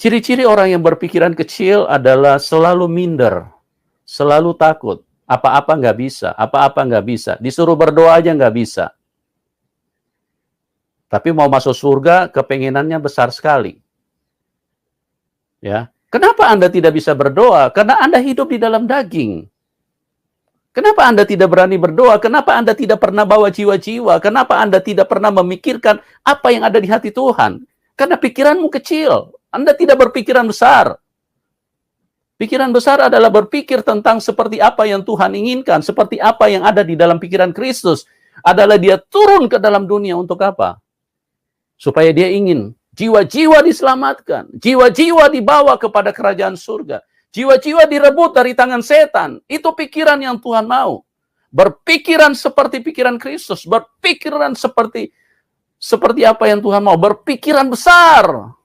Ciri-ciri orang yang berpikiran kecil adalah selalu minder, selalu takut. Apa-apa nggak bisa, apa-apa nggak bisa. Disuruh berdoa aja nggak bisa. Tapi mau masuk surga, kepengenannya besar sekali. Ya, kenapa Anda tidak bisa berdoa? Karena Anda hidup di dalam daging. Kenapa Anda tidak berani berdoa? Kenapa Anda tidak pernah bawa jiwa-jiwa? Kenapa Anda tidak pernah memikirkan apa yang ada di hati Tuhan? Karena pikiranmu kecil. Anda tidak berpikiran besar. Pikiran besar adalah berpikir tentang seperti apa yang Tuhan inginkan, seperti apa yang ada di dalam pikiran Kristus. Adalah dia turun ke dalam dunia untuk apa? Supaya dia ingin jiwa-jiwa diselamatkan, jiwa-jiwa dibawa kepada kerajaan surga, jiwa-jiwa direbut dari tangan setan. Itu pikiran yang Tuhan mau. Berpikiran seperti pikiran Kristus, berpikiran seperti apa yang Tuhan mau, berpikiran besar.